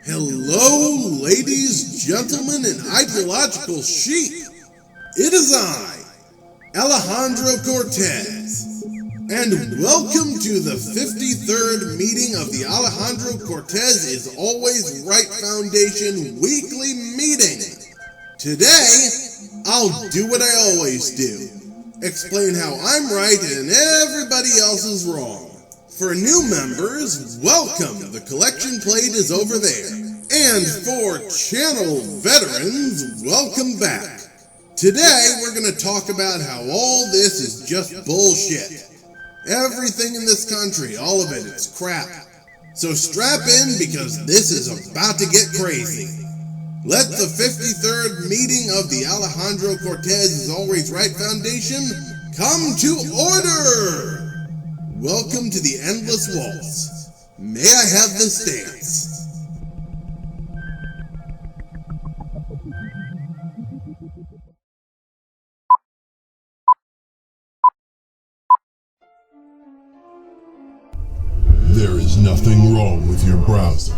Hello, ladies, gentlemen, and ideological sheep. It is I, Alejandro Cortez, and welcome to the 53rd meeting of the Alejandro Cortez is Always Right Foundation weekly meeting. Today, I'll do what I always do. Explain how I'm right and everybody else is wrong. For new members, welcome. The collection plate is over there. And for channel veterans, welcome back. Today, we're going to talk about how all this is just bullshit. Everything in this country, all of it, it's crap. So strap in because this is about to get crazy. Let the 53rd meeting of the Alejandro Cortez is Always Right Foundation come to order! Welcome to the Endless Waltz. May I have this dance? There is nothing wrong with your browser.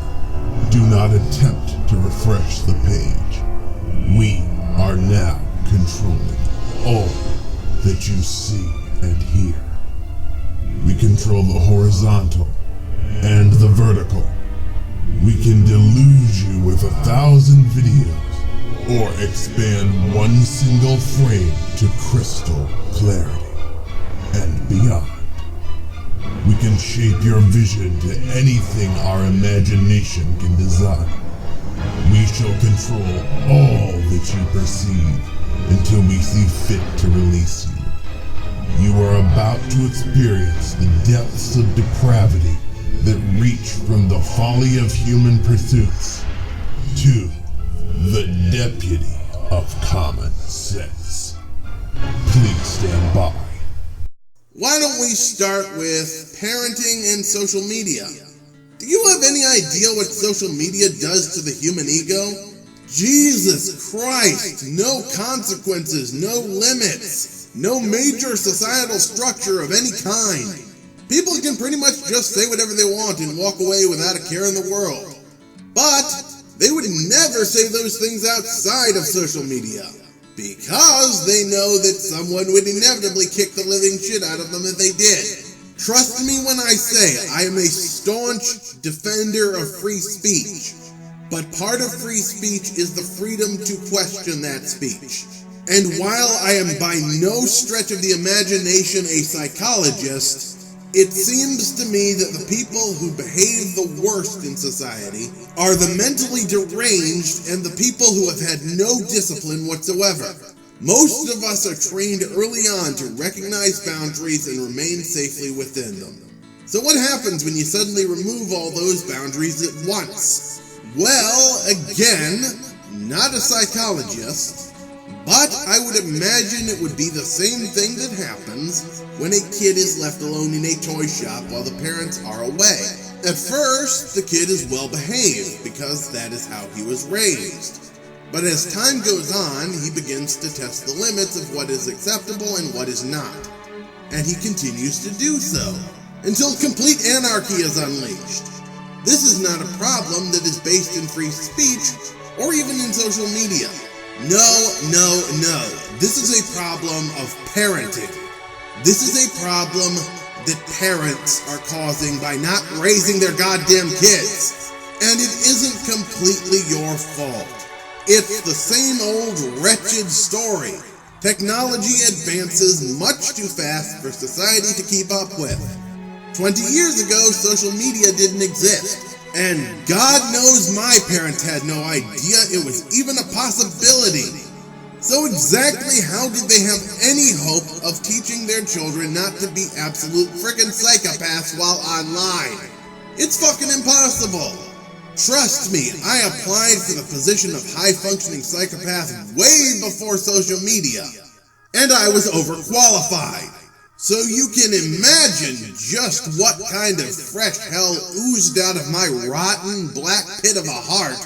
Do not attempt to refresh the page. We are now controlling all that you see and hear. We control the horizontal and the vertical. We can delude you with 1,000 videos or expand one single frame to crystal clarity and beyond. We can shape your vision to anything our imagination can design. We shall control all that you perceive until we see fit to release you. You are about to experience the depths of depravity that reach from the folly of human pursuits to the deputy of common sense. Please stand by. Why don't we start with parenting and social media? Do you have any idea what social media does to the human ego? Jesus Christ, no consequences, no limits, no major societal structure of any kind. People can pretty much just say whatever they want and walk away without a care in the world. But they would never say those things outside of social media, because they know that someone would inevitably kick the living shit out of them if they did. Trust me when I say I am a staunch defender of free speech. But part of free speech is the freedom to question that speech. And while I am by no stretch of the imagination a psychologist, it seems to me that the people who behave the worst in society are the mentally deranged and the people who have had no discipline whatsoever. Most of us are trained early on to recognize boundaries and remain safely within them. So what happens when you suddenly remove all those boundaries at once? Well, again, not a psychologist, but I would imagine it would be the same thing that happens when a kid is left alone in a toy shop while the parents are away. At first, the kid is well behaved because that is how he was raised. But as time goes on, he begins to test the limits of what is acceptable and what is not. And he continues to do so until complete anarchy is unleashed. This is not a problem that is based in free speech or even in social media. No. This is a problem of parenting. This is a problem that parents are causing by not raising their goddamn kids. And it isn't completely your fault. It's the same old wretched story. Technology advances much too fast for society to keep up with. 20 years ago, social media didn't exist. And God knows my parents had no idea it was even a possibility. So exactly how did they have any hope of teaching their children not to be absolute frickin' psychopaths while online? It's fucking impossible. Trust me, I applied for the position of high-functioning psychopath way before social media, and I was overqualified. So you can imagine just what kind of fresh hell oozed out of my rotten black pit of a heart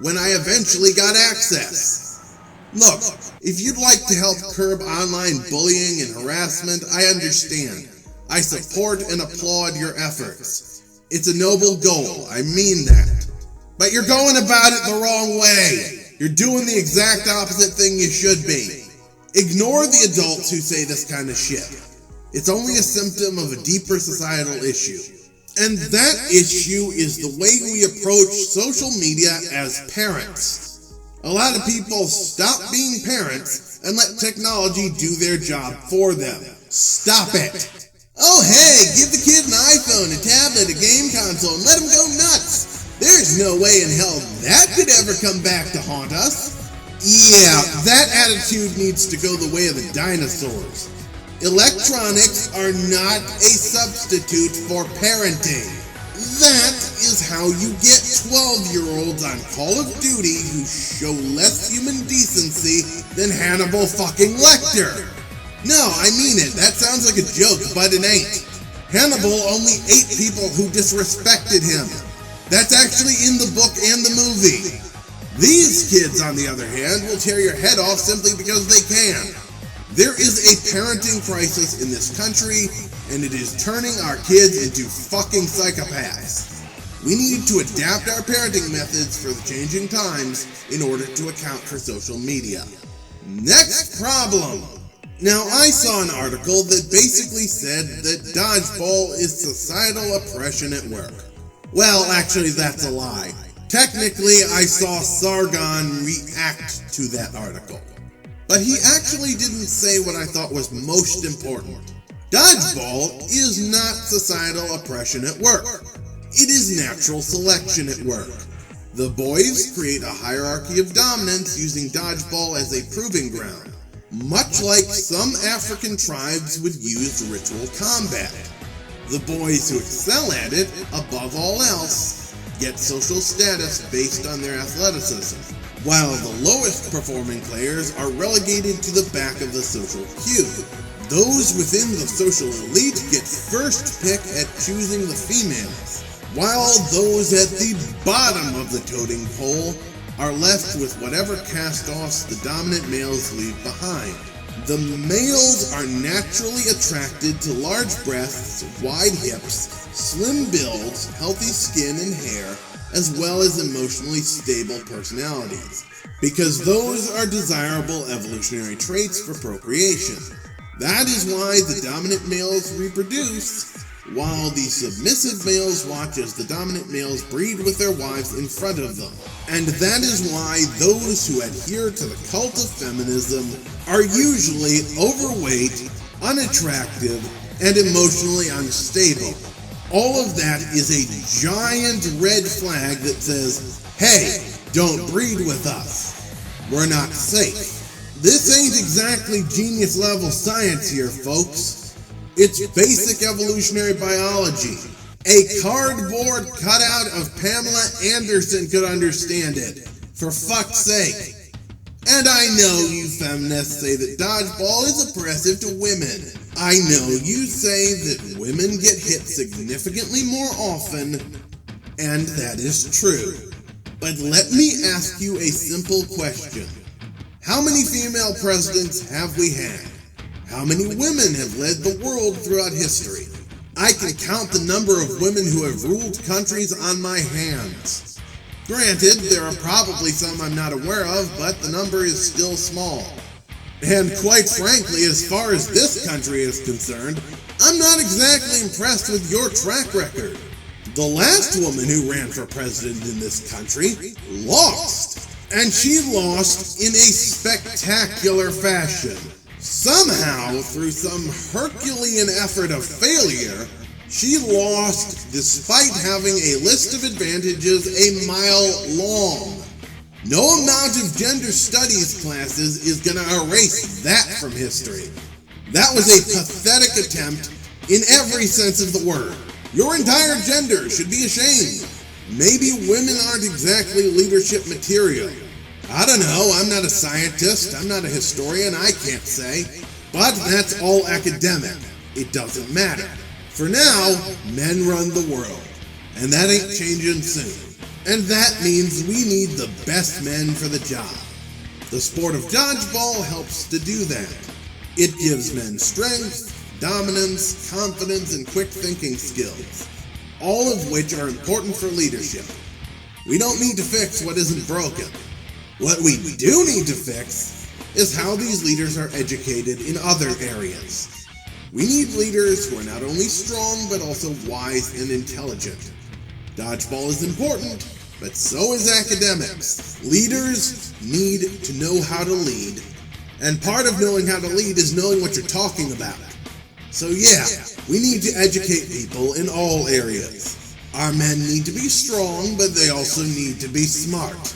when I eventually got access. Look, if you'd like to help curb online bullying and harassment, I understand. I support and applaud your efforts. It's a noble goal, I mean that. But you're going about it the wrong way. You're doing the exact opposite thing you should be. Ignore the adults who say this kind of shit. It's only a symptom of a deeper societal issue. And that issue is the way we approach social media as parents. A lot of people stop being parents and let technology do their job for them. Stop it. Oh hey, give the kid an iPhone, a tablet, a game console, and let him go nuts. There's no way in hell that could ever come back to haunt us. Yeah, that attitude needs to go the way of the dinosaurs. Electronics are not a substitute for parenting. That is how you get 12-year-olds on Call of Duty who show less human decency than Hannibal fucking Lecter. No, I mean it. That sounds like a joke, but it ain't. Hannibal only ate people who disrespected him. That's actually in the book and the movie. These kids, on the other hand, will tear your head off simply because they can. There is a parenting crisis in this country, and it is turning our kids into fucking psychopaths. We need to adapt our parenting methods for the changing times in order to account for social media. Next problem. Now, I saw an article that basically said that dodgeball is societal oppression at work. Well, actually, that's a lie. Technically, I saw Sargon react to that article. But he actually didn't say what I thought was most important. Dodgeball is not societal oppression at work. It is natural selection at work. The boys create a hierarchy of dominance using dodgeball as a proving ground, much like some African tribes would use ritual combat. The boys who excel at it, above all else, get social status based on their athleticism, while the lowest performing players are relegated to the back of the social cube. Those within the social elite get first pick at choosing the females, while those at the bottom of the totem pole are left with whatever cast-offs the dominant males leave behind. The males are naturally attracted to large breasts, wide hips, slim builds, healthy skin and hair, as well as emotionally stable personalities, because those are desirable evolutionary traits for procreation. That is why the dominant males reproduce, while the submissive males watch as the dominant males breed with their wives in front of them. And that is why those who adhere to the cult of feminism are usually overweight, unattractive, and emotionally unstable. All of that is a giant red flag that says, hey, don't breed with us. We're not safe. This ain't exactly genius level science here, folks. It's basic evolutionary biology. A cardboard cutout of Pamela Anderson could understand it. For fuck's sake. And I know you feminists say that dodgeball is oppressive to women. I know you say that women get hit significantly more often, and that is true. But let me ask you a simple question. How many female presidents have we had? How many women have led the world throughout history? I can count the number of women who have ruled countries on my hands. Granted, there are probably some I'm not aware of, but the number is still small. And quite frankly, as far as this country is concerned, I'm not exactly impressed with your track record. The last woman who ran for president in this country lost. And she lost in a spectacular fashion. Somehow, through some Herculean effort of failure, she lost despite having a list of advantages a mile long. No amount of gender studies classes is going to erase that from history. That was a pathetic attempt in every sense of the word. Your entire gender should be ashamed. Maybe women aren't exactly leadership material. I don't know, I'm not a scientist, I'm not a historian, I can't say. But that's all academic. It doesn't matter. For now, men run the world. And that ain't changing soon. And that means we need the best men for the job. The sport of dodgeball helps to do that. It gives men strength, dominance, confidence, and quick thinking skills, all of which are important for leadership. We don't need to fix what isn't broken. What we do need to fix is how these leaders are educated in other areas. We need leaders who are not only strong, but also wise and intelligent. Dodgeball is important, but so is academics. Leaders need to know how to lead, and part of knowing how to lead is knowing what you're talking about. So yeah, we need to educate people in all areas. Our men need to be strong, but they also need to be smart.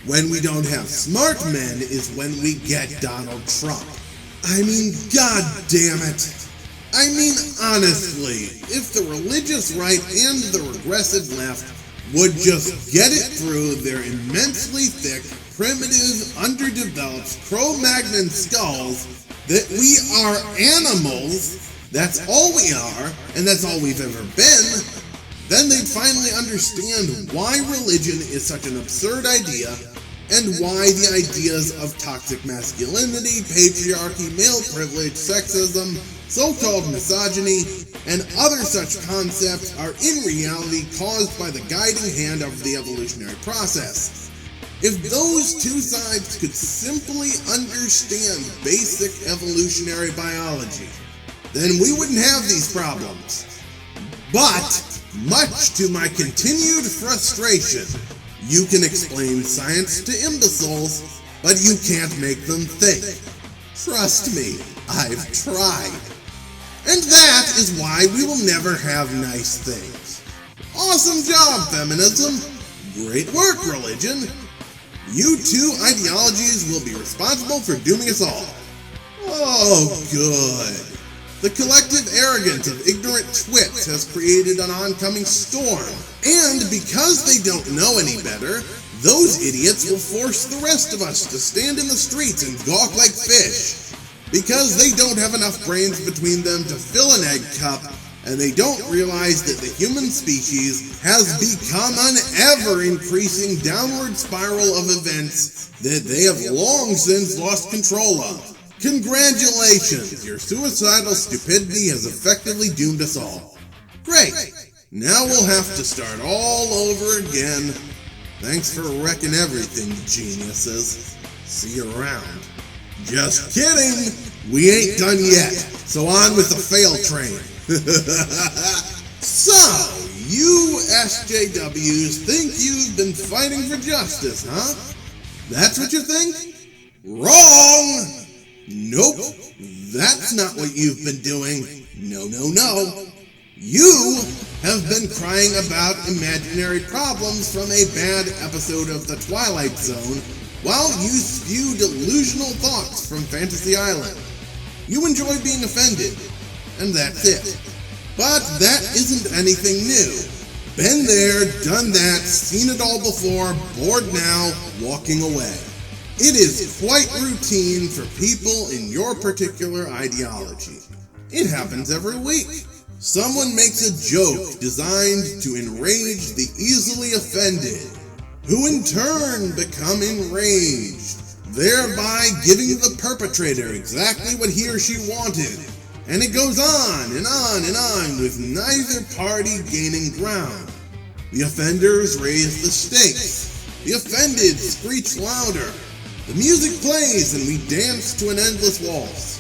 When we don't have smart men is when we get Donald Trump. I mean, god damn it. I mean, honestly, if the religious right and the regressive left would just get it through their immensely thick, primitive, underdeveloped Cro-Magnon skulls that we are animals, that's all we are, and that's all we've ever been, then they'd finally understand why religion is such an absurd idea and why the ideas of toxic masculinity, patriarchy, male privilege, sexism, so-called misogyny, and other such concepts are in reality caused by the guiding hand of the evolutionary process. If those two sides could simply understand basic evolutionary biology, then we wouldn't have these problems. But, much to my continued frustration, you can explain science to imbeciles, but you can't make them think. Trust me, I've tried. And that is why we will never have nice things. Awesome job, feminism. Great work, religion. You two ideologies will be responsible for dooming us all. Oh, good. The collective arrogance of ignorant twits has created an oncoming storm. And because they don't know any better, those idiots will force the rest of us to stand in the streets and gawk like fish. Because they don't have enough brains between them to fill an egg cup, and they don't realize that the human species has become an ever-increasing downward spiral of events that they have long since lost control of. Congratulations, your suicidal stupidity has effectively doomed us all. Great, now we'll have to start all over again. Thanks for wrecking everything, geniuses. See you around. Just kidding! We ain't done yet, so on with the fail train. So, you SJWs think you've been fighting for justice, huh? That's what you think? Wrong! Nope, that's not what you've been doing. No, no, no. You have been crying about imaginary problems from a bad episode of The Twilight Zone while you spew delusional thoughts from Fantasy Island. You enjoy being offended, and that's it. But that isn't anything new. Been there, done that, seen it all before, bored now, walking away. It is quite routine for people in your particular ideology. It happens every week. Someone makes a joke designed to enrage the easily offended, who in turn become enraged, thereby giving the perpetrator exactly what he or she wanted. And it goes on and on and on, with neither party gaining ground. The offenders raise the stakes. The offended screech louder. The music plays and we dance to an endless waltz.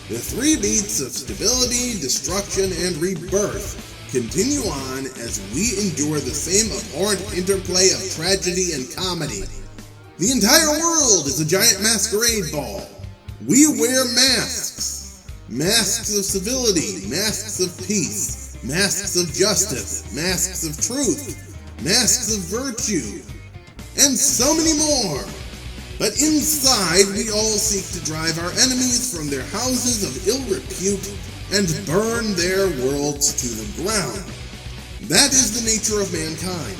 The three beats of stability, destruction, and rebirth continue on as we endure the same abhorrent interplay of tragedy and comedy. The entire world is a giant masquerade ball. We wear masks. Masks of civility, masks of peace, masks of justice, masks of truth, masks of virtue, and so many more. But inside, we all seek to drive our enemies from their houses of ill repute and burn their worlds to the ground. That is the nature of mankind.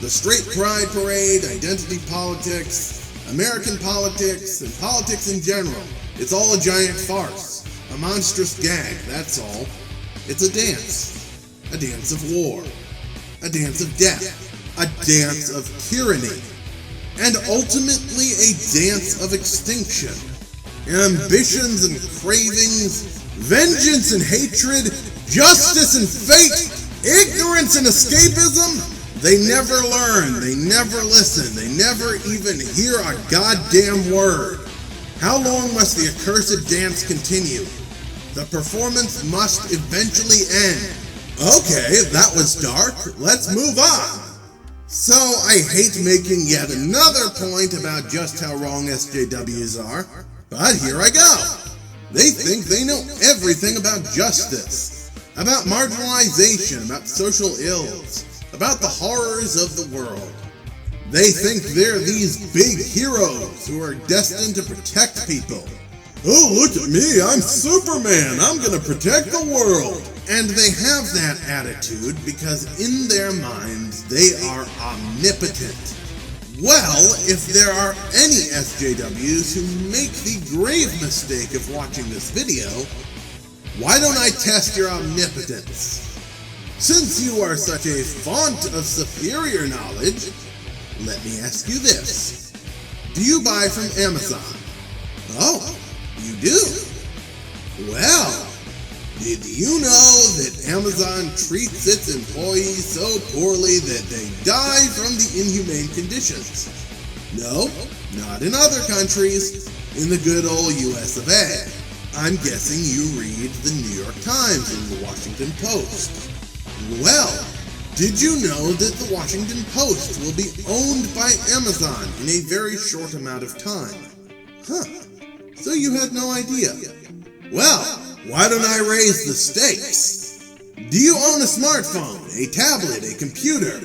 The straight pride parade, identity politics, American politics, and politics in general, it's all a giant farce. A monstrous gag, that's all. It's a dance of war, a dance of death, a dance of tyranny, and ultimately a dance of extinction. Ambitions and cravings, vengeance and hatred, justice and fate, ignorance and escapism, They never learn, they never listen, they never even hear a goddamn word. How long must the accursed dance continue? The performance must eventually end. Okay, that was dark. Let's move on. So, I hate making yet another point about just how wrong SJWs are, but here I go. They think they know everything about justice, about marginalization, about social ills, about the horrors of the world. They think they're these big heroes who are destined to protect people. Oh, look at me, I'm Superman, I'm gonna protect the world. And they have that attitude because in their minds they are omnipotent. Well, if there are any SJWs who make the grave mistake of watching this video, why don't I test your omnipotence? Since you are such a font of superior knowledge, let me ask you this. Do you buy from Amazon? Oh, you do? Well, did you know that Amazon treats its employees so poorly that they die from the inhumane conditions? No, not in other countries, in the good old US of A. I'm guessing you read the New York Times and the Washington Post. Well, did you know that the Washington Post will be owned by Amazon in a very short amount of time? Huh, so you had no idea. Well, why don't I raise the stakes? Do you own a smartphone, a tablet, a computer?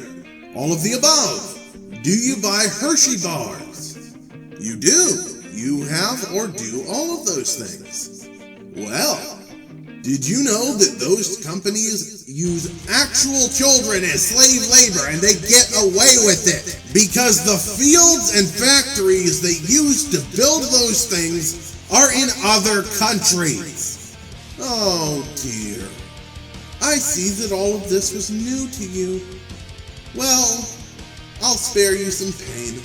All of the above. Do you buy Hershey bars? You do. You have or do all of those things. Well, did you know that those companies use actual children as slave labor and they get away with it? Because the fields and factories they use to build those things are in other countries. Oh dear. I see that all of this was new to you. Well, I'll spare you some pain.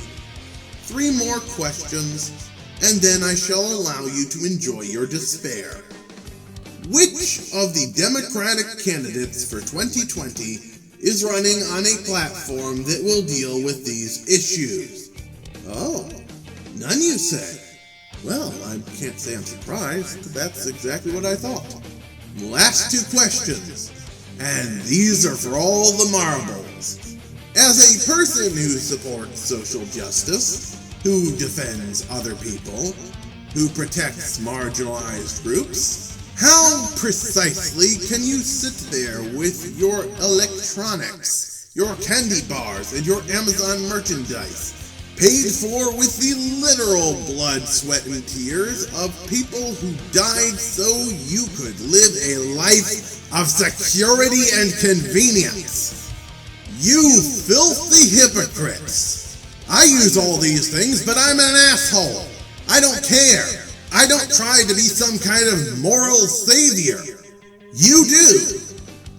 3 more questions, and then I shall allow you to enjoy your despair. Which of the Democratic candidates for 2020 is running on a platform that will deal with these issues? Oh, none you say. Well, I can't say I'm surprised. That's exactly what I thought. Last 2 questions, and these are for all the marbles. As a person who supports social justice, who defends other people, who protects marginalized groups, how precisely can you sit there with your electronics, your candy bars, and your Amazon merchandise, paid for with the literal blood, sweat, and tears of people who died so you could live a life of security and convenience? You filthy hypocrites! I use all these things, but I'm an asshole. I don't care. I don't try to be some kind of moral savior. You do.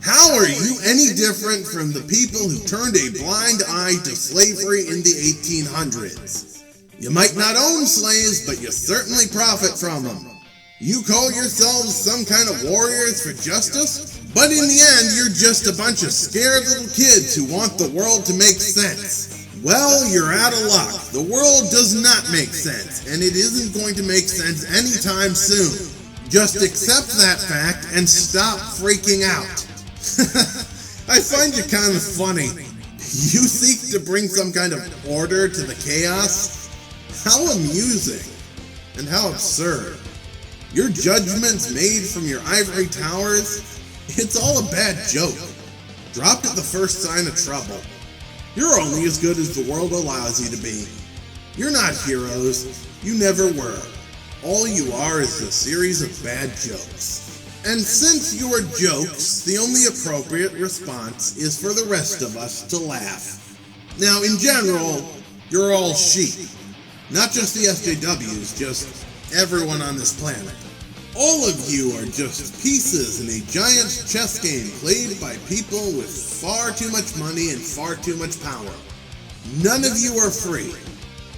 How are you any different from the people who turned a blind eye to slavery in the 1800s? You might not own slaves, but you certainly profit from them. You call yourselves some kind of warriors for justice, but in the end you're just a bunch of scared little kids who want the world to make sense. Well, you're out of luck. The world does not make sense, and it isn't going to make sense anytime soon. Just accept that fact and stop freaking out. I find you kind of funny. You seek to bring some kind of order to the chaos? How amusing. And how absurd. Your judgments made from your ivory towers? It's all a bad joke. Dropped at the first sign of trouble. You're only as good as the world allows you to be. You're not heroes. You never were. All you are is a series of bad jokes. And since you are jokes, the only appropriate response is for the rest of us to laugh. Now, in general, you're all sheep. Not just the SJWs, just everyone on this planet. All of you are just pieces in a giant chess game played by people with far too much money and far too much power. None of you are free.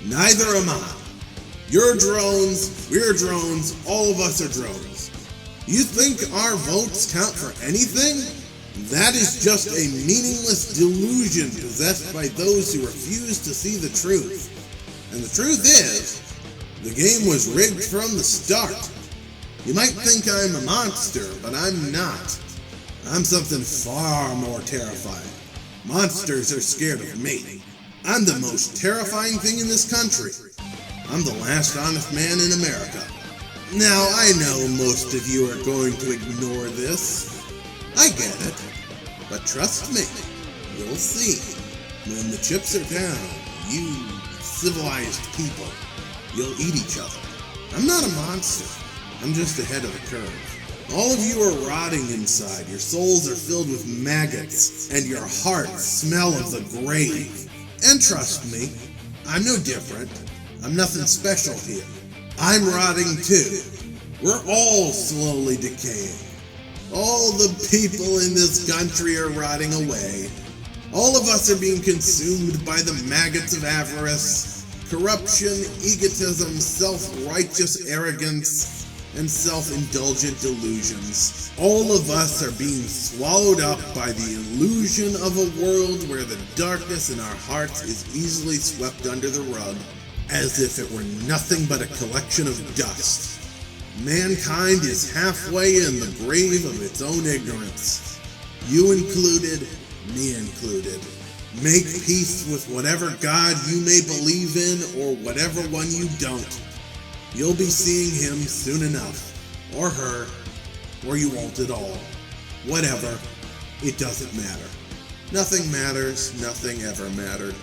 Neither am I. You're drones, we're drones, all of us are drones. You think our votes count for anything? That is just a meaningless delusion possessed by those who refuse to see the truth. And the truth is, the game was rigged from the start. You might think I'm a monster, but I'm not. I'm something far more terrifying. Monsters are scared of me. I'm the most terrifying thing in this country. I'm the last honest man in America. Now, I know most of you are going to ignore this. I get it. But trust me, you'll see. When the chips are down, you civilized people, you'll eat each other. I'm not a monster. I'm just ahead of the curve. All of you are rotting inside. Your souls are filled with maggots, and your hearts smell of the grave. And trust me, I'm no different. I'm nothing special here. I'm rotting too. We're all slowly decaying. All the people in this country are rotting away. All of us are being consumed by the maggots of avarice, corruption, egotism, self-righteous arrogance, and self-indulgent delusions. All of us are being swallowed up by the illusion of a world where the darkness in our hearts is easily swept under the rug, as if it were nothing but a collection of dust. Mankind is halfway in the grave of its own ignorance. You included, me included. Make peace with whatever God you may believe in or whatever one you don't. You'll be seeing him soon enough, or her, or you won't at all. Whatever, it doesn't matter. Nothing matters, nothing ever mattered.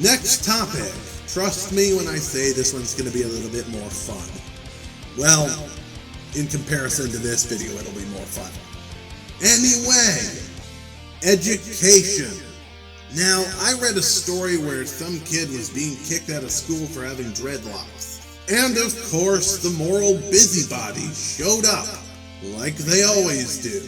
Next topic. Trust me when I say this one's going to be a little bit more fun. Well, in comparison to this video, it'll be more fun. Anyway, education. Now, I read a story where some kid was being kicked out of school for having dreadlocks. And of course, the moral busybodies showed up, like they always do.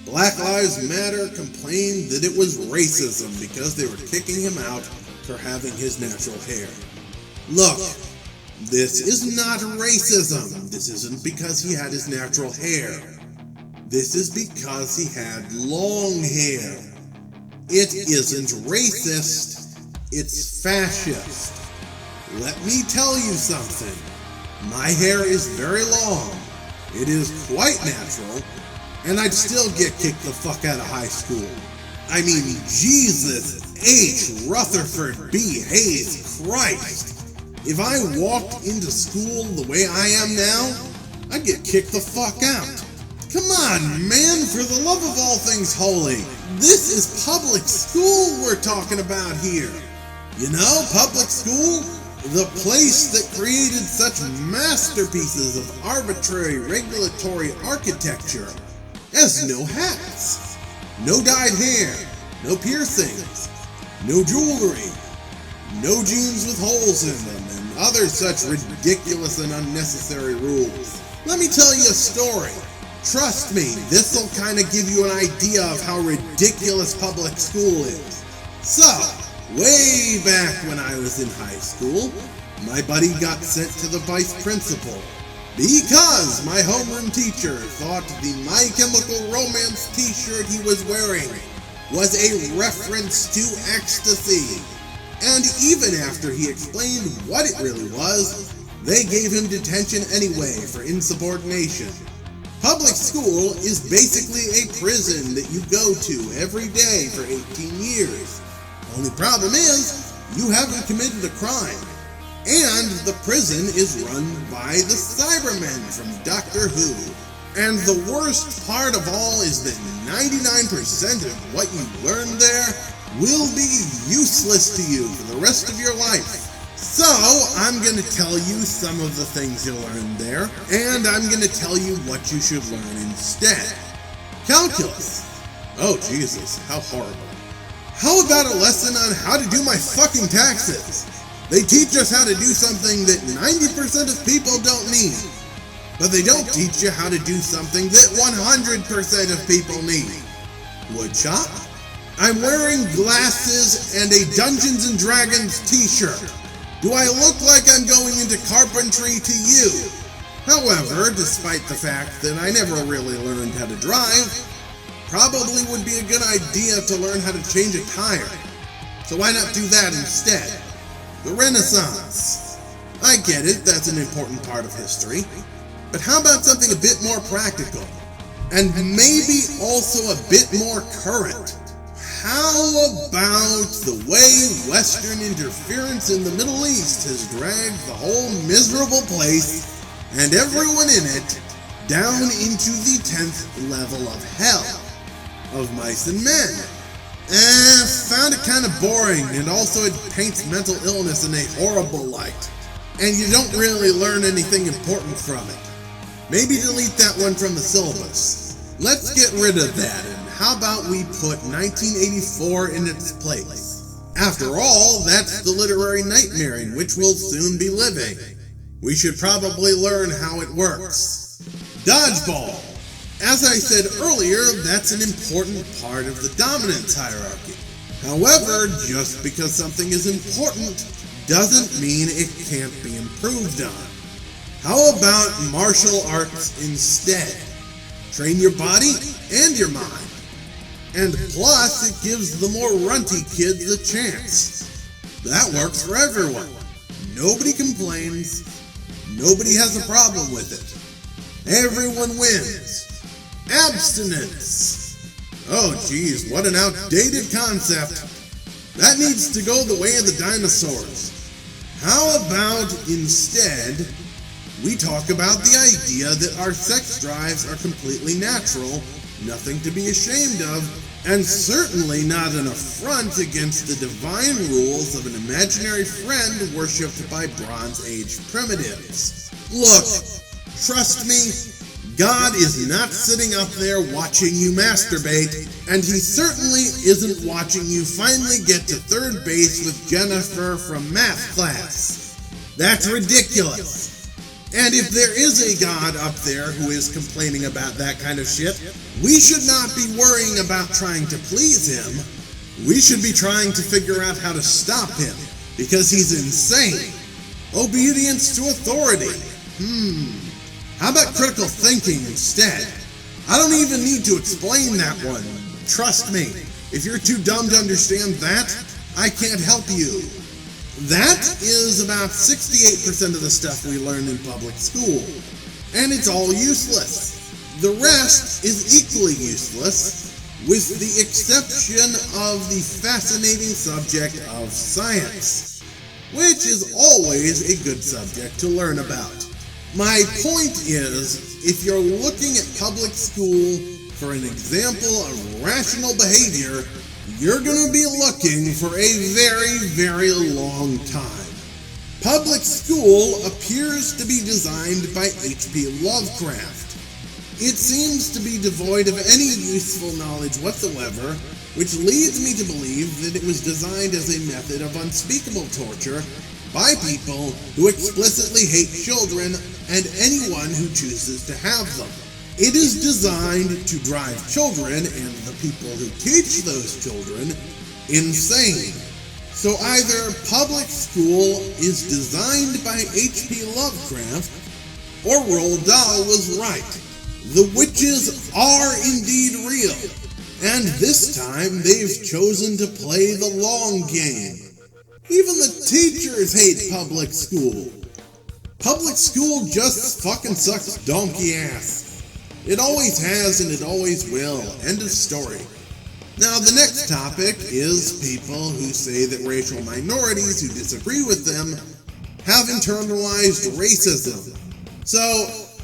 Black Lives Matter complained that it was racism because they were kicking him out for having his natural hair. Look, this is not racism. This isn't because he had his natural hair. This is because he had long hair. It isn't racist, it's fascist. Let me tell you something. My hair is very long. It is quite natural, and I'd still get kicked the fuck out of high school. I mean, Jesus H. Rutherford B. Hayes Christ. If I walked into school the way I am now, I'd get kicked the fuck out. Come on, man, for the love of all things holy. This is public school we're talking about here. You know, public school? The place that created such masterpieces of arbitrary regulatory architecture has no hats, no dyed hair, no piercings, no jewelry, no jeans with holes in them, and other such ridiculous and unnecessary rules. Let me tell you a story. Trust me, this'll kind of give you an idea of how ridiculous public school is. So, way back when I was in high school, my buddy got sent to the vice principal because my homeroom teacher thought the My Chemical Romance t-shirt he was wearing was a reference to ecstasy. And even after he explained what it really was, they gave him detention anyway for insubordination. Public school is basically a prison that you go to every day for 18 years. Only problem is, you haven't committed a crime. And the prison is run by the Cybermen from Doctor Who. And the worst part of all is that 99% of what you learn there will be useless to you for the rest of your life. So, I'm going to tell you some of the things you'll learn there, and I'm going to tell you what you should learn instead. Calculus. Oh, Jesus, how horrible. How about a lesson on how to do my fucking taxes? They teach us how to do something that 90% of people don't need. But they don't teach you how to do something that 100% of people need. Woodshop? I'm wearing glasses and a Dungeons & Dragons t-shirt. Do I look like I'm going into carpentry to you? However, despite the fact that I never really learned how to drive, Probably would be a good idea to learn how to change a tire. So why not do that instead? The Renaissance. I get it, that's an important part of history. But how about something a bit more practical? And maybe also a bit more current? How about the way Western interference in the Middle East has dragged the whole miserable place and everyone in it down into the 10th level of hell of mice and men? Found it kind of boring, and also it paints mental illness in a horrible light. And you don't really learn anything important from it. Maybe delete that one from the syllabus. Let's get rid of that, and how about we put 1984 in its place? After all, that's the literary nightmare in which we'll soon be living. We should probably learn how it works. Dodgeball. As I said earlier, that's an important part of the dominance hierarchy. However, just because something is important doesn't mean it can't be improved on. How about martial arts instead? Train your body and your mind. And plus, it gives the more runty kids a chance. That works for everyone. Nobody complains. Nobody has a problem with it. Everyone wins. Abstinence. Oh geez, what an outdated concept. That needs to go the way of the dinosaurs. How about instead, we talk about the idea that our sex drives are completely natural, nothing to be ashamed of, and certainly not an affront against the divine rules of an imaginary friend worshipped by Bronze Age primitives. Look, trust me, God is not sitting up there watching you masturbate, and he certainly isn't watching you finally get to third base with Jennifer from math class. That's ridiculous. And if there is a God up there who is complaining about that kind of shit, we should not be worrying about trying to please him. We should be trying to figure out how to stop him, because he's insane. Obedience to authority. How about critical thinking instead? I don't even need to explain that one. Trust me, if you're too dumb to understand that, I can't help you. That is about 68% of the stuff we learn in public school. And it's all useless. The rest is equally useless, with the exception of the fascinating subject of science, which is always a good subject to learn about. My point is, if you're looking at public school for an example of rational behavior, you're going to be looking for a very, very long time. Public school appears to be designed by H.P. Lovecraft. It seems to be devoid of any useful knowledge whatsoever, which leads me to believe that it was designed as a method of unspeakable torture by people who explicitly hate children and anyone who chooses to have them. It is designed to drive children and the people who teach those children insane. So either public school is designed by H.P. Lovecraft or Roald Dahl was right. The witches are indeed real, and this time they've chosen to play the long game. Even the teachers hate public school. Public school just fucking sucks donkey ass. It always has and it always will. End of story. Now the next topic is people who say that racial minorities who disagree with them have internalized racism. So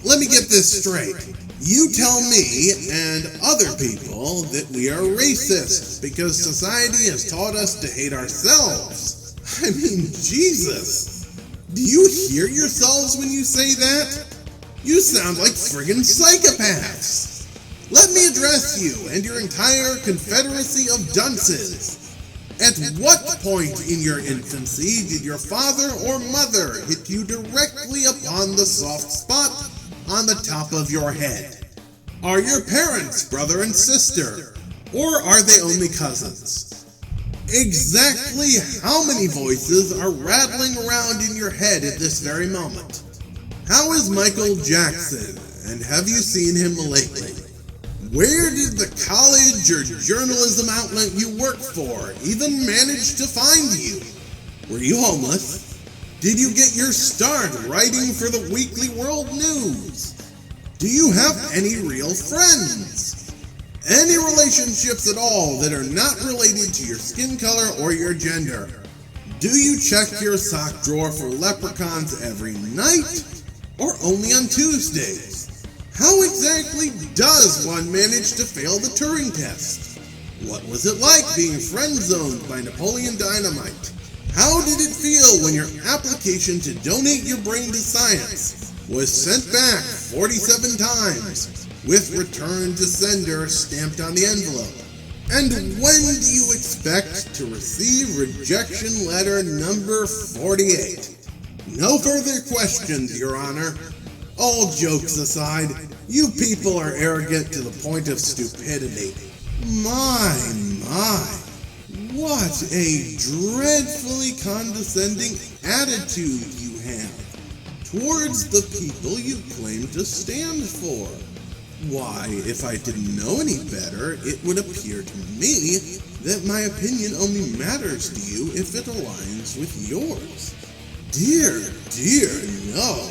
let me get this straight. You tell me and other people that we are racist because society has taught us to hate ourselves. I mean, Jesus. Do you hear yourselves when you say that? You sound like friggin' psychopaths. Let me address you and your entire Confederacy of Dunces. At what point in your infancy did your father or mother hit you directly upon the soft spot on the top of your head? Are your parents brother and sister, or are they only cousins? Exactly how many voices are rattling around in your head at this very moment? How is Michael Jackson, and have you seen him lately? Where did the college or journalism outlet you work for even manage to find you? Were you homeless? Did you get your start writing for the Weekly World News? Do you have any real friends? Any relationships at all that are not related to your skin color or your gender? Do you check your sock drawer for leprechauns every night or only on Tuesdays? How exactly does one manage to fail the Turing test? What was it like being friend-zoned by Napoleon Dynamite? How did it feel when your application to donate your brain to science was sent back 47 times with return to sender stamped on the envelope? And when do you expect to receive rejection letter number 48? No further questions, Your Honor. All jokes aside, you people are arrogant to the point of stupidity. My, what a dreadfully condescending attitude you have towards the people you claim to stand for. Why, if I didn't know any better, it would appear to me that my opinion only matters to you if it aligns with yours. Dear, no.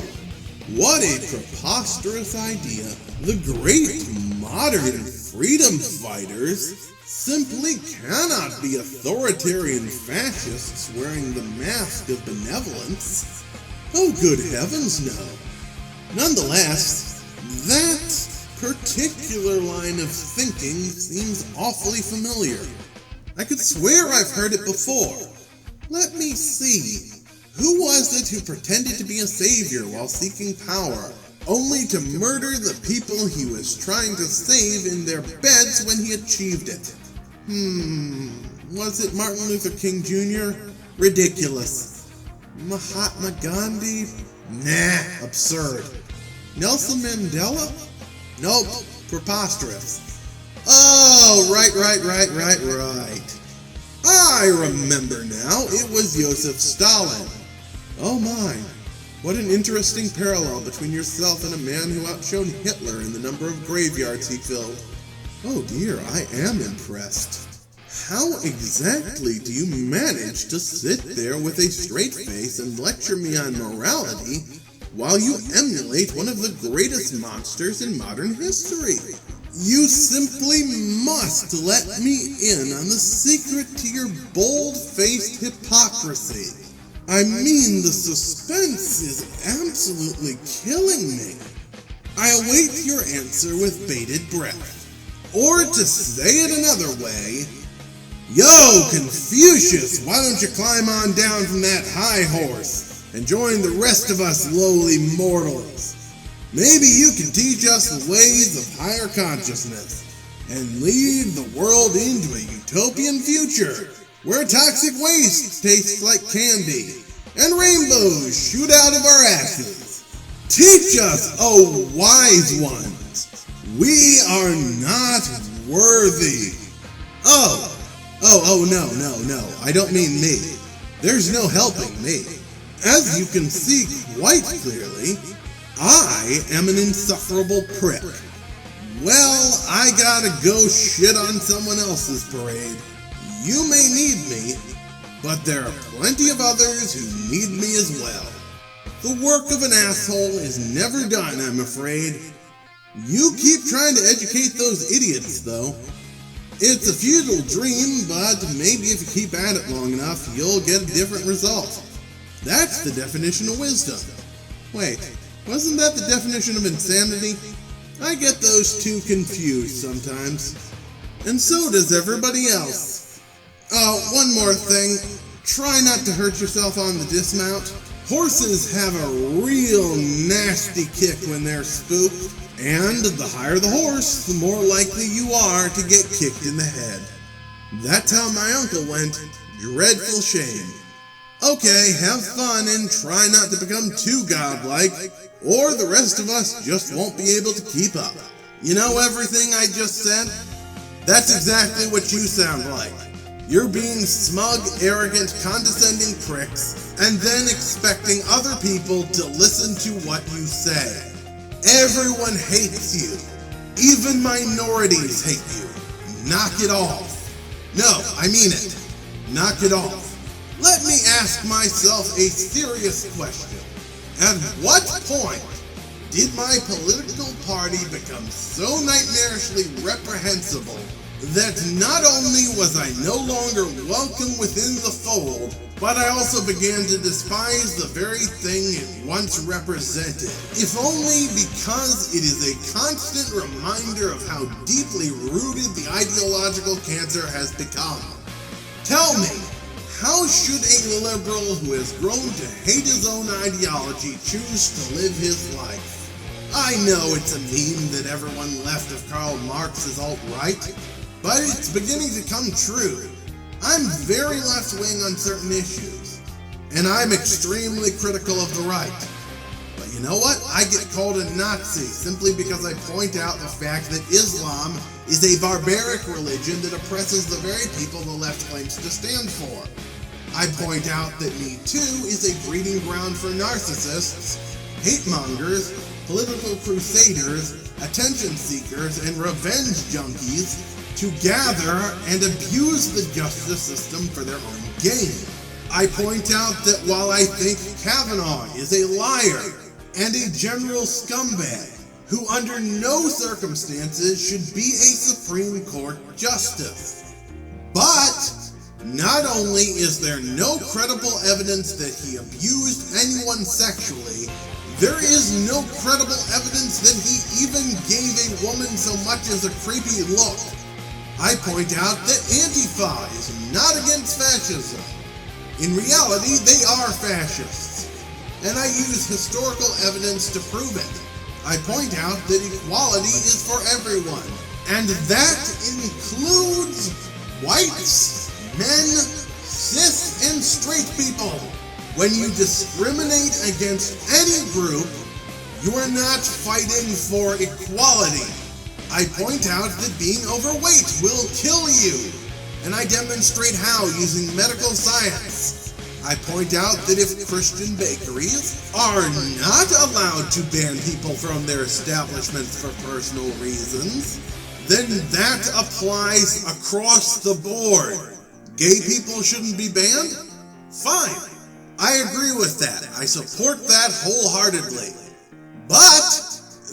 What a preposterous idea. The great modern freedom fighters simply cannot be authoritarian fascists wearing the mask of benevolence. Oh, good heavens, no. Nonetheless, that particular line of thinking seems awfully familiar. I could swear I've heard it before. Let me see. Who was it who pretended to be a savior while seeking power, only to murder the people he was trying to save in their beds when he achieved it? Was it Martin Luther King Jr.? Ridiculous. Mahatma Gandhi? Nah, absurd. Nelson Mandela? Nope, preposterous. Oh, right. I remember now, it was Joseph Stalin. Oh my, what an interesting parallel between yourself and a man who outshone Hitler in the number of graveyards he filled. Oh dear, I am impressed. How exactly do you manage to sit there with a straight face and lecture me on morality while you emulate one of the greatest monsters in modern history? You simply must let me in on the secret to your bold-faced hypocrisy. I mean, the suspense is absolutely killing me. I await your answer with bated breath. Or to say it another way, yo, Confucius, why don't you climb on down from that high horse and join the rest of us lowly mortals? Maybe you can teach us the ways of higher consciousness and lead the world into a utopian future where toxic waste tastes like candy and rainbows shoot out of our ashes. Teach us, oh wise ones. We are not worthy. Oh, no. I don't mean me. There's no helping me. As you can see quite clearly, I am an insufferable prick. Well, I gotta go shit on someone else's parade. You may need me, but there are plenty of others who need me as well. The work of an asshole is never done, I'm afraid. You keep trying to educate those idiots, though. It's a futile dream, but maybe if you keep at it long enough, you'll get a different result. That's the definition of wisdom. Wait, wasn't that the definition of insanity? I get those two confused sometimes. And so does everybody else. Oh, one more thing. Try not to hurt yourself on the dismount. Horses have a real nasty kick when they're spooked, and the higher the horse, the more likely you are to get kicked in the head. That's how my uncle went. Dreadful shame. Okay, have fun and try not to become too godlike, or the rest of us just won't be able to keep up. You know everything I just said? That's exactly what you sound like. You're being smug, arrogant, condescending pricks, and then expecting other people to listen to what you say. Everyone hates you. Even minorities hate you. Knock it off. No, I mean it. Knock it off. Let me ask myself a serious question. At what point did my political party become so nightmarishly reprehensible that not only was I no longer welcome within the fold, but I also began to despise the very thing it once represented, if only because it is a constant reminder of how deeply rooted the ideological cancer has become. Tell me, how should a liberal who has grown to hate his own ideology choose to live his life? I know it's a meme that everyone left of Karl Marx is alt-right, but it's beginning to come true. I'm very left-wing on certain issues, and I'm extremely critical of the right. But you know what? I get called a Nazi simply because I point out the fact that Islam is a barbaric religion that oppresses the very people the left claims to stand for. I point out that Me Too is a breeding ground for narcissists, hate mongers, political crusaders, attention seekers, and revenge junkies to gather and abuse the justice system for their own gain. I point out that while I think Kavanaugh is a liar and a general scumbag who under no circumstances should be a Supreme Court justice, but not only is there no credible evidence that he abused anyone sexually, there is no credible evidence that he even gave a woman so much as a creepy look. I point out that Antifa is not against fascism. In reality, they are fascists, and I use historical evidence to prove it. I point out that equality is for everyone, and that includes whites, men, cis, and straight people. When you discriminate against any group, you are not fighting for equality. I point out that being overweight will kill you, and I demonstrate how using medical science. I point out that if Christian bakeries are not allowed to ban people from their establishments for personal reasons, then that applies across the board. Gay people shouldn't be banned? Fine. I agree with that. I support that wholeheartedly. But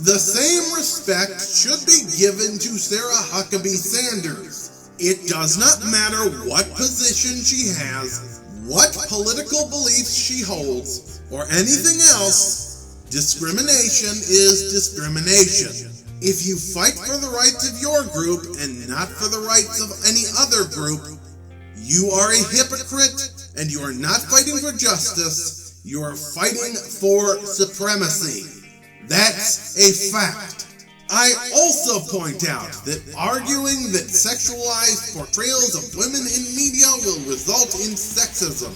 the same respect should be given to Sarah Huckabee Sanders. It does not matter what position she has, what political beliefs she holds, or anything else. Discrimination is discrimination. If you fight for the rights of your group and not for the rights of any other group, you are a hypocrite and you are not fighting for justice, you are fighting for supremacy. That's a fact. I also point out that arguing that sexualized portrayals of women in media will result in sexism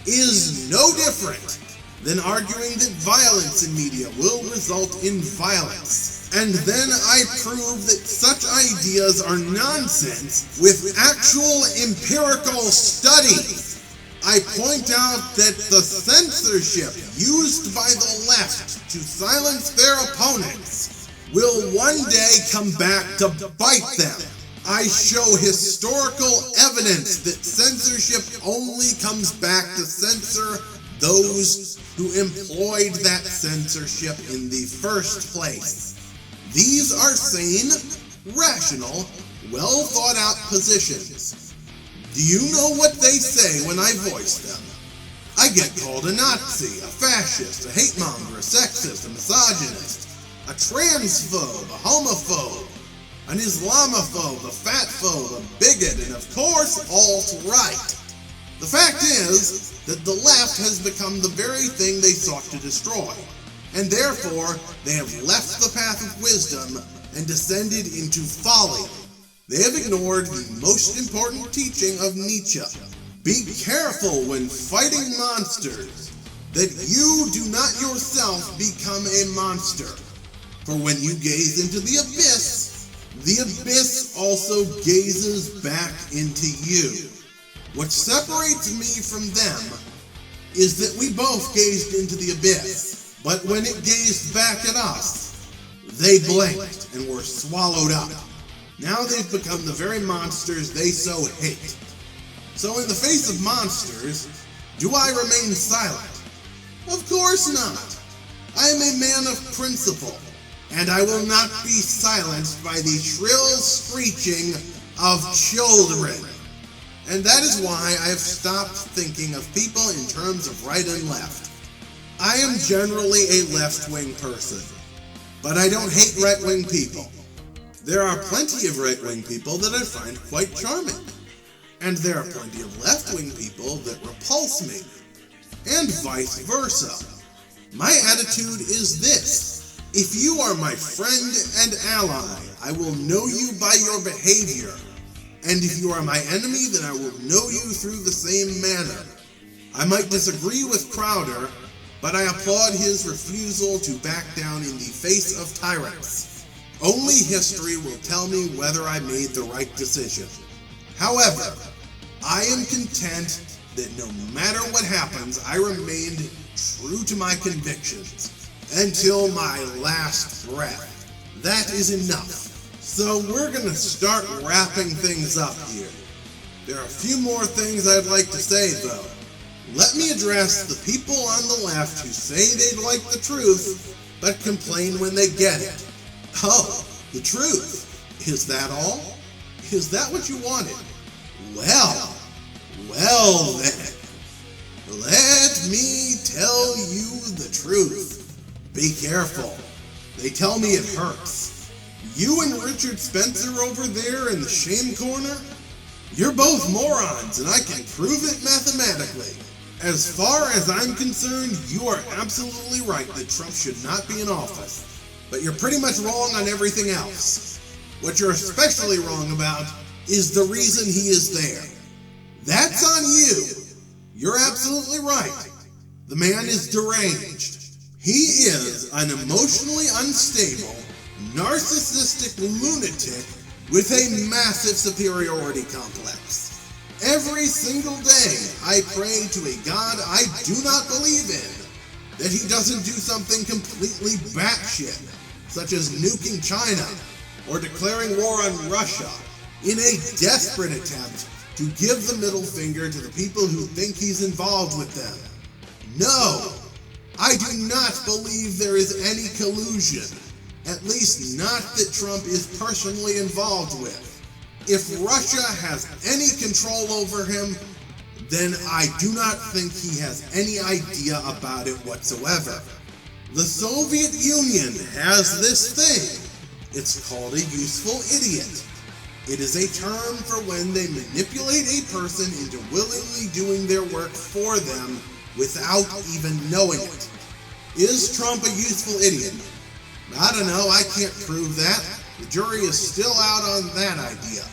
is no different than arguing that violence in media will result in violence. And then I prove that such ideas are nonsense with actual empirical studies. I point out that the censorship used by the left to silence their opponents will one day come back to bite them. I show historical evidence that censorship only comes back to censor those who employed that censorship in the first place. These are sane, rational, well thought out positions. Do you know what they say when I voice them? I get called a Nazi, a fascist, a hate monger, a sexist, a misogynist, a transphobe, a homophobe, an Islamophobe, a fatphobe, a bigot, and of course, alt-right. The fact is that the left has become the very thing they sought to destroy, and therefore they have left the path of wisdom and descended into folly. They have ignored the most important teaching of Nietzsche. Be careful when fighting monsters that you do not yourself become a monster. For when you gaze into the abyss also gazes back into you. What separates me from them is that we both gazed into the abyss, but when it gazed back at us, They blinked and were swallowed up. Now they've become the very monsters they so hate. So in the face of monsters, do I remain silent? Of course not. I am a man of principle, and I will not be silenced by the shrill screeching of children. And that is why I have stopped thinking of people in terms of right and left. I am generally a left-wing person, but I don't hate right-wing people. There are plenty of right-wing people that I find quite charming, and there are plenty of left-wing people that repulse me, and vice versa. My attitude is this: if you are my friend and ally, I will know you by your behavior, and if you are my enemy, then I will know you through the same manner. I might disagree with Crowder, but I applaud his refusal to back down in the face of tyrants. Only history will tell me whether I made the right decision. However, I am content that no matter what happens, I remained true to my convictions until my last breath. That is enough. So we're going to start wrapping things up here. There are a few more things I'd like to say, though. Let me address the people on the left who say they'd like the truth, but complain when they get it. Oh, the truth. Is that all? Is that what you wanted? Well then. Let me tell you the truth. Be careful. They tell me it hurts. You and Richard Spencer over there in the shame corner? You're both morons, and I can prove it mathematically. As far as I'm concerned, you are absolutely right that Trump should not be in office. But you're pretty much wrong on everything else. What you're especially wrong about is the reason he is there. That's on you. You're absolutely right. The man is deranged. He is an emotionally unstable, narcissistic lunatic with a massive superiority complex. Every single day, I pray to a God I do not believe in that he doesn't do something completely batshit, such as nuking China or declaring war on Russia in a desperate attempt to give the middle finger to the people who think he's involved with them. No, I do not believe there is any collusion, at least not that Trump is personally involved with. If Russia has any control over him, then I do not think he has any idea about it whatsoever. The Soviet Union has this thing. It's called a useful idiot. It is a term for when they manipulate a person into willingly doing their work for them without even knowing it. Is Trump a useful idiot? I don't know, I can't prove that. The jury is still out on that idea.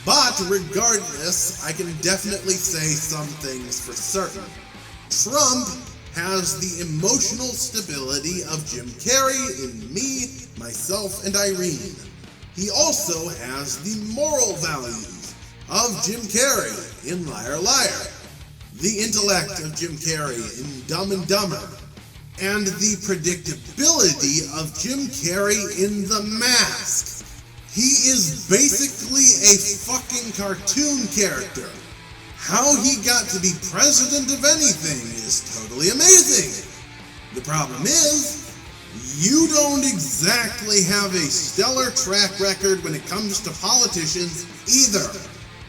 But regardless, I can definitely say some things for certain. Trump has the emotional stability of Jim Carrey in Me, Myself, and Irene. He also has the moral values of Jim Carrey in Liar Liar, the intellect of Jim Carrey in Dumb and Dumber, and the predictability of Jim Carrey in The Mask. He is basically a fucking cartoon character. How he got to be president of anything is totally amazing. The problem is, you don't exactly have a stellar track record when it comes to politicians either.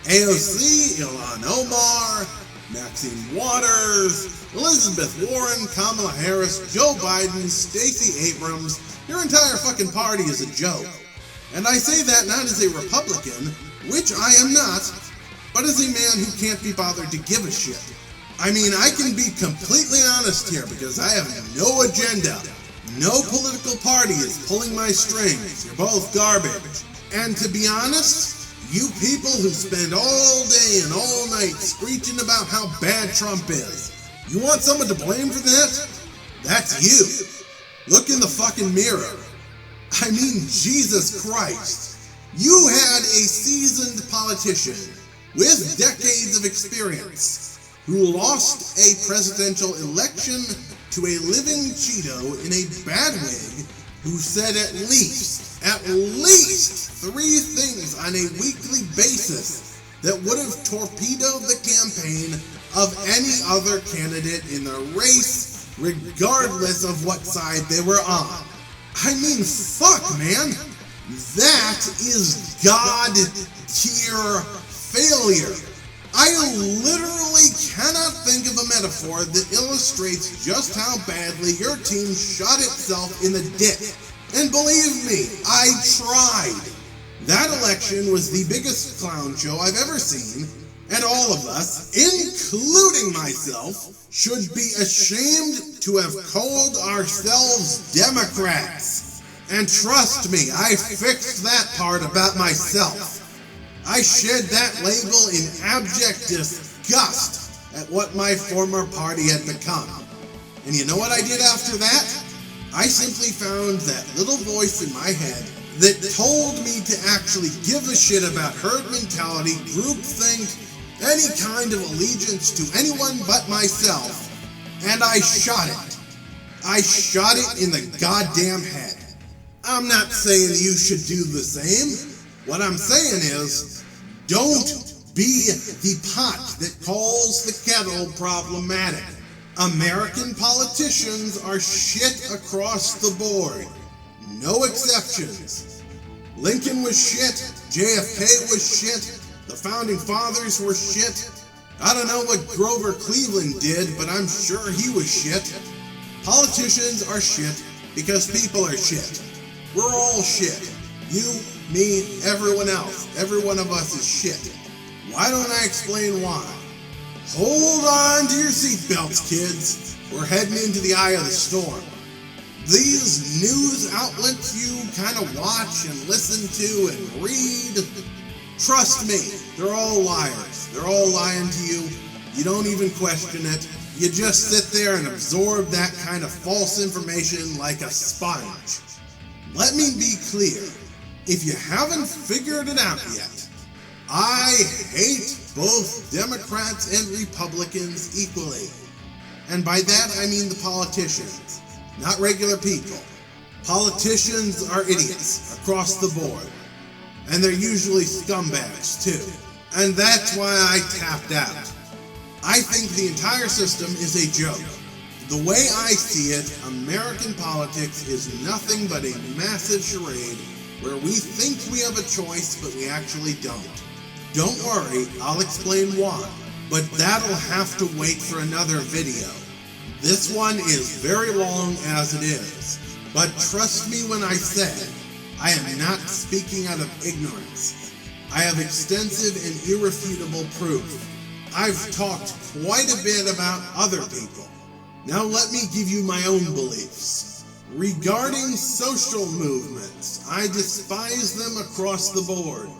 AOC, Ilhan Omar, Maxine Waters, Elizabeth Warren, Kamala Harris, Joe Biden, Stacey Abrams, your entire fucking party is a joke. And I say that not as a Republican, which I am not, but as a man who can't be bothered to give a shit. I mean, I can be completely honest here because I have no agenda. No political party is pulling my strings. You're both garbage. And to be honest, you people who spend all day and all night screeching about how bad Trump is, you want someone to blame for that? That's you. Look in the fucking mirror. I mean, Jesus Christ. You had a seasoned politician with decades of experience who lost a presidential election to a living Cheeto in a bad wig who said at least 3 things on a weekly basis that would have torpedoed the campaign of any other candidate in the race, regardless of what side they were on. I mean, fuck, man. That is God-tier failure. I literally cannot think of a metaphor that illustrates just how badly your team shot itself in the dick. And believe me, I tried. That election was the biggest clown show I've ever seen, and all of us, including myself, should be ashamed to have called ourselves Democrats. And trust me, I fixed that part about myself. I shed that label in abject disgust at what my former party had become. And you know what I did after that? I simply found that little voice in my head that told me to actually give a shit about herd mentality, groupthink, any kind of allegiance to anyone but myself. And I shot it. I shot it in the goddamn head. I'm not saying you should do the same. What I'm saying is, don't be the pot that calls the kettle problematic. American politicians are shit across the board. No exceptions. Lincoln was shit. JFK was shit. The founding fathers were shit. I don't know what Grover Cleveland did, but I'm sure he was shit. Politicians are shit because people are shit. We're all shit. You, me, everyone else. Every one of us is shit. Why don't I explain why? Hold on to your seatbelts, kids. We're heading into the eye of the storm. These news outlets you kind of watch and listen to and read, trust me, they're all liars. They're all lying to you. You don't even question it. You just sit there and absorb that kind of false information like a sponge. Let me be clear. If you haven't figured it out yet, I hate both Democrats and Republicans equally. And by that I mean the politicians, not regular people. Politicians are idiots across the board. And they're usually scumbags too. And that's why I tapped out. I think the entire system is a joke. The way I see it, American politics is nothing but a massive charade where we think we have a choice, but we actually don't. Don't worry, I'll explain why, but that'll have to wait for another video. This one is very long as it is, but trust me when I say, I am not speaking out of ignorance. I have extensive and irrefutable proof. I've talked quite a bit about other people. Now let me give you my own beliefs. Regarding social movements, I despise them across the board.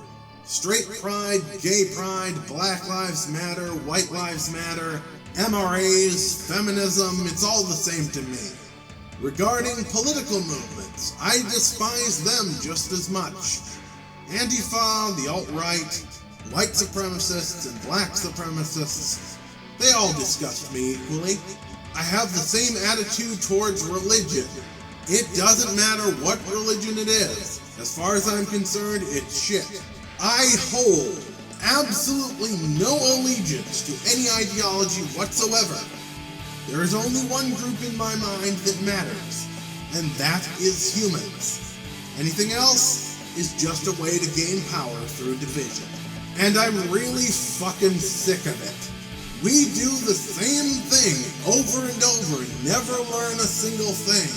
Straight pride, gay pride, Black Lives Matter, White Lives Matter, MRAs, feminism, it's all the same to me. Regarding political movements, I despise them just as much. Antifa, the alt-right, white supremacists, and black supremacists, they all disgust me equally. I have the same attitude towards religion. It doesn't matter what religion it is. As far as I'm concerned, it's shit. I hold absolutely no allegiance to any ideology whatsoever. There is only one group in my mind that matters, and that is humans. Anything else is just a way to gain power through division. And I'm really fucking sick of it. We do the same thing over and over and never learn a single thing.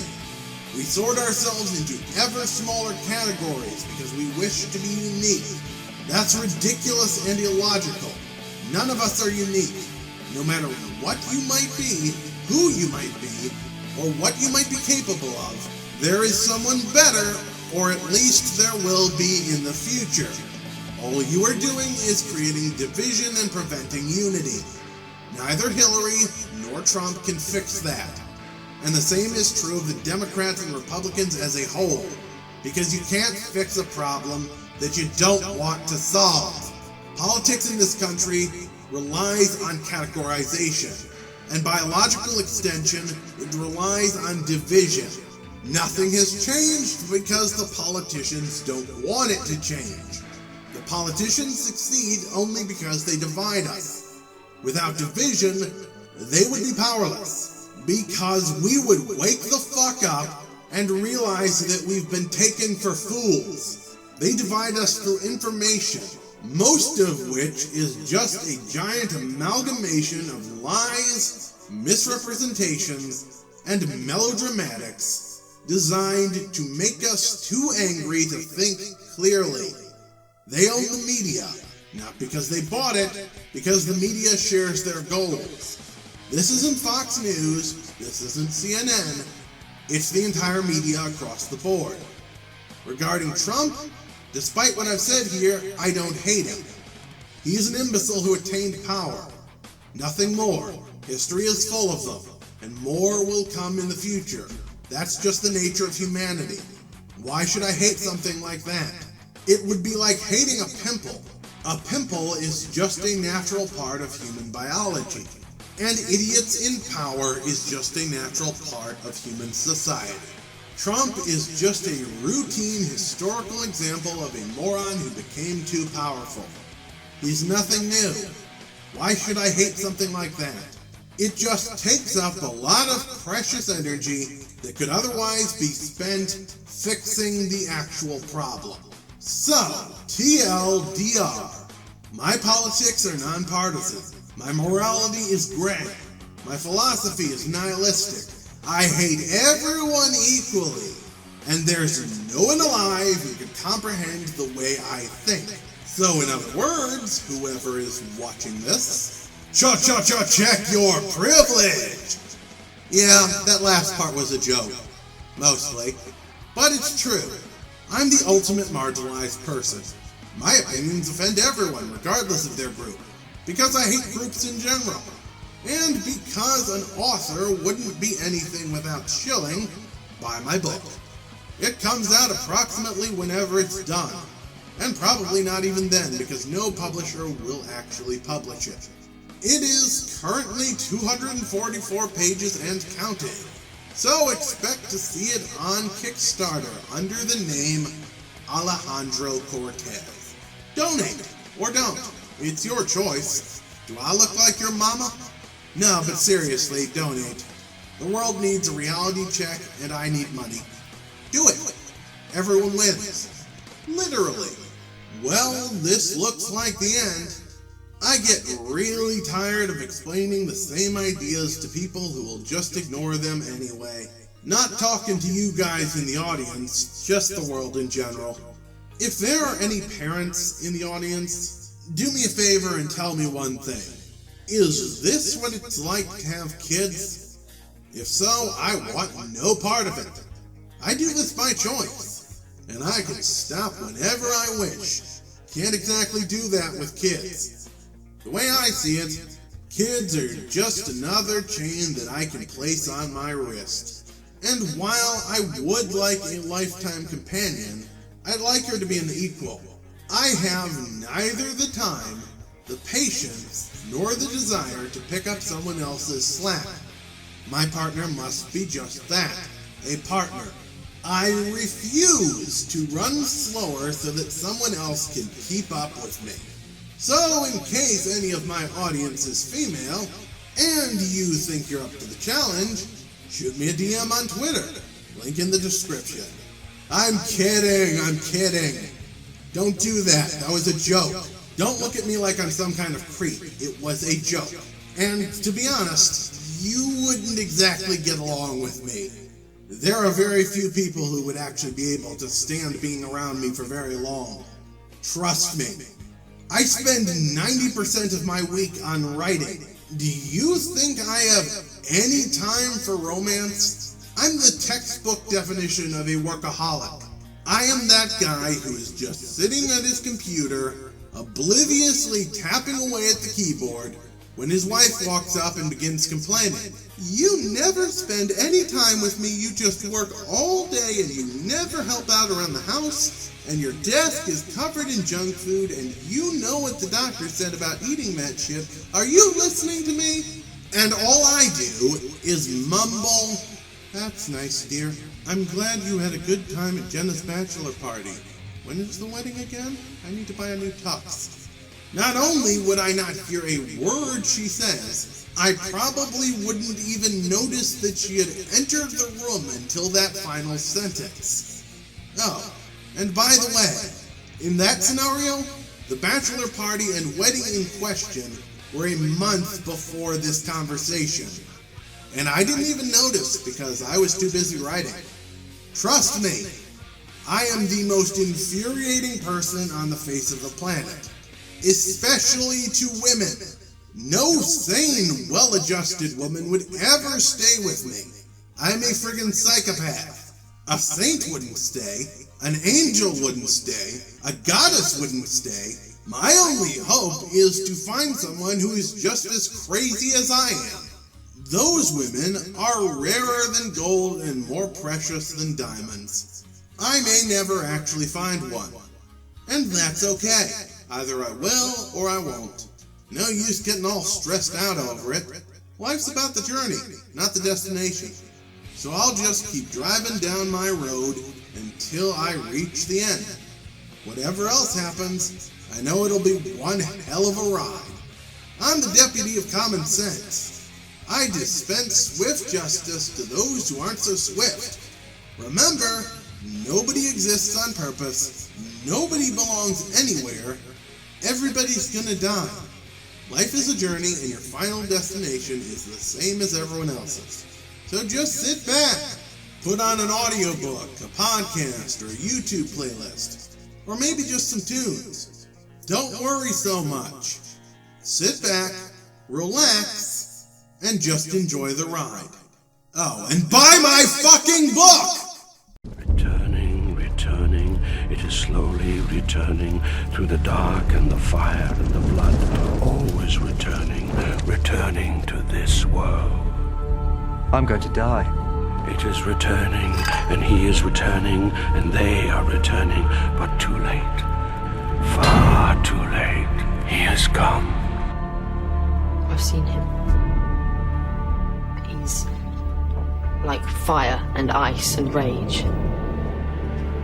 We sort ourselves into ever smaller categories because we wish to be unique. That's ridiculous and illogical. None of us are unique. No matter what you might be, who you might be, or what you might be capable of, there is someone better, or at least there will be in the future. All you are doing is creating division and preventing unity. Neither Hillary nor Trump can fix that. And the same is true of the Democrats and Republicans as a whole, because you can't fix a problem that you don't want to solve. Politics in this country relies on categorization, and by logical extension, it relies on division. Nothing has changed because the politicians don't want it to change. The politicians succeed only because they divide us. Without division, they would be powerless, because we would wake the fuck up and realize that we've been taken for fools. They divide us through information, most of which is just a giant amalgamation of lies, misrepresentations, and melodramatics designed to make us too angry to think clearly. They own the media, not because they bought it, because the media shares their goals. This isn't Fox News, this isn't CNN, it's the entire media across the board. Regarding Trump, despite what I've said here, I don't hate him. He's an imbecile who attained power. Nothing more. History is full of them, and more will come in the future. That's just the nature of humanity. Why should I hate something like that? It would be like hating a pimple. A pimple is just a natural part of human biology, and idiots in power is just a natural part of human society. Trump is just a routine historical example of a moron who became too powerful. He's nothing new. Why should I hate something like that? It just takes up a lot of precious energy that could otherwise be spent fixing the actual problem. So, TLDR. My politics are nonpartisan. My morality is gray. My philosophy is nihilistic. I hate everyone equally. And there's no one alive who can comprehend the way I think. So in other words, whoever is watching this, check your privilege! Yeah, that last part was a joke. Mostly. But it's true. I'm the ultimate marginalized person. My opinions offend everyone, regardless of their group. Because I hate groups in general. And because an author wouldn't be anything without shilling, buy my book. It comes out approximately whenever it's done. And probably not even then, because no publisher will actually publish it. It is currently 244 pages and counting. So expect to see it on Kickstarter under the name Alejandro Cortez. Donate, or don't. It's your choice. Do I look like your mama? No, but seriously, donate. The world needs a reality check, and I need money. Do it. Everyone wins. Literally. Well, this looks like the end. I get really tired of explaining the same ideas to people who will just ignore them anyway. Not talking to you guys in the audience, just the world in general. If there are any parents in the audience, do me a favor and tell me one thing. Is this what it's like to have kids? If so, I want no part of it. I do this by choice, and I can stop whenever I wish. Can't exactly do that with kids. The way I see it, kids are just another chain that I can place on my wrist. And while I would like a lifetime companion, I'd like her to be an equal. I have neither the time, the patience, nor the desire to pick up someone else's slack. My partner must be just that, a partner. I refuse to run slower so that someone else can keep up with me. So in case any of my audience is female, and you think you're up to the challenge, shoot me a DM on Twitter, link in the description. I'm kidding. Don't do that, that was a joke. Don't look at me like I'm some kind of creep, it was a joke. And to be honest, you wouldn't exactly get along with me. There are very few people who would actually be able to stand being around me for very long. Trust me. I spend 90% of my week on writing. Do you think I have any time for romance? I'm the textbook definition of a workaholic. I am that guy who is just sitting at his computer, obliviously tapping away at the keyboard, when his wife walks up and begins complaining. You never spend any time with me, you just work all day and you never help out around the house, and your desk is covered in junk food, and you know what the doctor said about eating that shit. Are you listening to me? And all I do is mumble, That's nice, dear. I'm glad you had a good time at Jenna's bachelor party. When is the wedding again? I need to buy a new tux. Not only would I not hear a word she says, I probably wouldn't even notice that she had entered the room until that final sentence. Oh, and by the way, in that scenario, the bachelor party and wedding in question were a month before this conversation. And I didn't even notice because I was too busy writing. Trust me, I am the most infuriating person on the face of the planet. Especially to women. No sane, well-adjusted woman would ever stay with me. I'm a friggin' psychopath. A saint wouldn't stay. An angel wouldn't stay. A goddess wouldn't stay. My only hope is to find someone who is just as crazy as I am. Those women are rarer than gold and more precious than diamonds. I may never actually find one. And that's okay. Either I will or I won't. No use getting all stressed out over it. Life's about the journey, not the destination. So I'll just keep driving down my road until I reach the end. Whatever else happens, I know it'll be one hell of a ride. I'm the deputy of common sense. I dispense swift justice to those who aren't so swift. Remember, nobody exists on purpose. Nobody belongs anywhere. Everybody's gonna die. Life is a journey and your final destination is the same as everyone else's. So just sit back, put on an audiobook, a podcast, or a YouTube playlist, or maybe just some tunes. Don't worry so much. Sit back, relax, and just enjoy the ride. Oh, and buy my fucking book! Returning, it is slowly returning through the dark and the fire and the blood, always returning to this world. I'm going to die. It is returning, and he is returning, and they are returning, but too late. Far too late. He has come. I've seen him. He's like fire and ice and rage.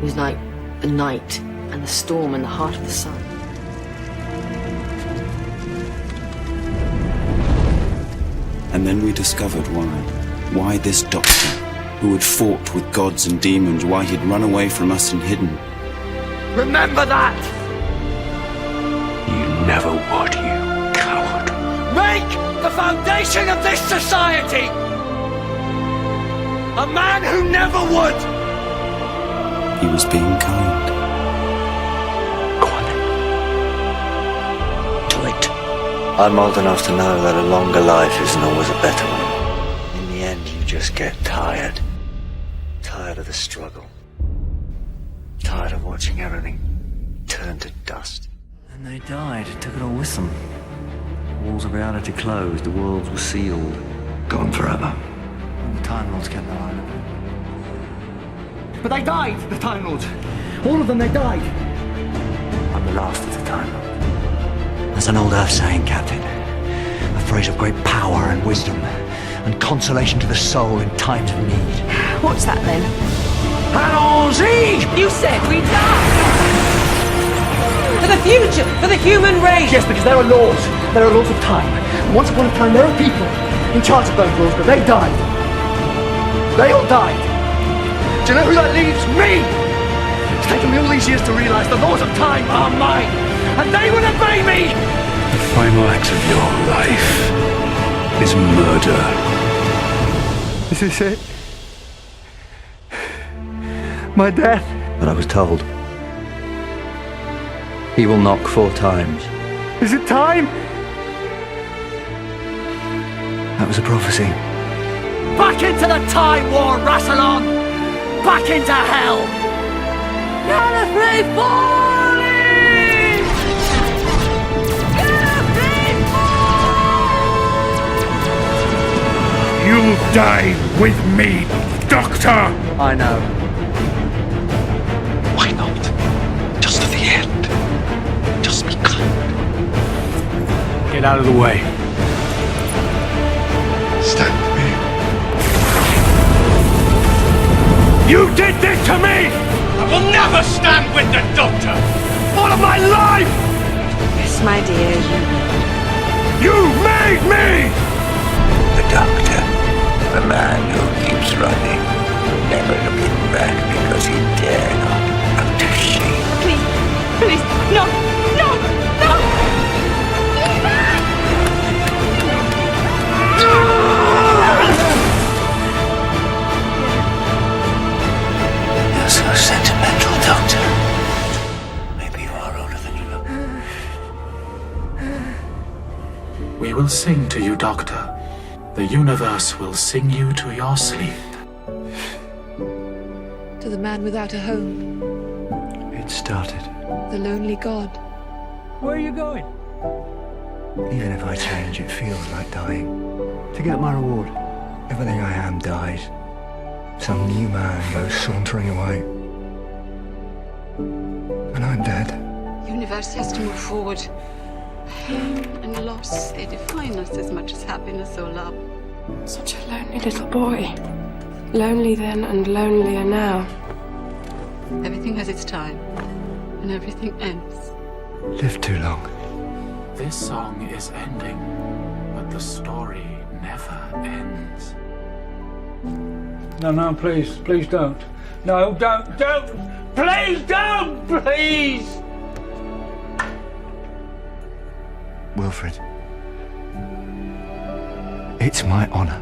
He's like the night and the storm in the heart of the sun. And then we discovered why. Why this doctor, who had fought with gods and demons, why he'd run away from us and hidden. Remember that! You never would, you coward. Make the foundation of this society a man who never would! He was being kind. Go on then. Do it. I'm old enough to know that a longer life isn't always a better one. In the end, you just get tired. Tired of the struggle. Tired of watching everything turn to dust. And they died, took it all with them. The walls of reality closed, the worlds were sealed. Gone forever. And the Time Lords kept their eye on it. But they died, the Time Lords. All of them, they died. I'm the last of the Time Lords. There's an old Earth saying, Captain. A phrase of great power and wisdom, and consolation to the soul in times of need. What's that then? Allons-y! You said we die! For the future, for the human race! Yes, because there are laws. There are laws of time. And once upon a time, there are people in charge of those laws, but they died. They all died. Do you know who that leaves? Me! It's taken me all these years to realize the laws of time are mine, and they will obey me! The final act of your life is murder. Is this it? My death? But I was told. He will knock 4 times. Is it time? That was a prophecy. Back into the time war, Rassilon! Back into hell! Gallifrey falling! Gallifrey falling! You die with me, Doctor! I know. Why not? Just to the end. Just be kind. Get out of the way. Stand with me. You did this to me! I will never stand with the Doctor! All of my life! Yes, my dear, You made me! The Doctor, the man who keeps running, never looking back because he dare not put to shame. please, please, no, no, no! You're so sentimental, Doctor. Maybe you are older than you look. We will sing to you, Doctor. The universe will sing you to your sleep. To the man without a home, It started. the lonely god. Where are you going? Even if I change, it feels like dying. To get my reward. Everything I am dies. Some new man goes sauntering away. And I'm dead. The universe has to move forward. Pain and loss, they define us as much as happiness or love. Such a lonely little boy. Lonely then and lonelier now. Everything has its time, and everything ends. Lived too long. This song is ending, but the story never ends. No, please don't. No, don't! Please don't! Please! Wilfred. It's my honor.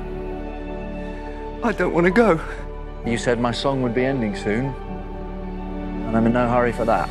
I don't want to go. You said my song would be ending soon, and I'm in no hurry for that.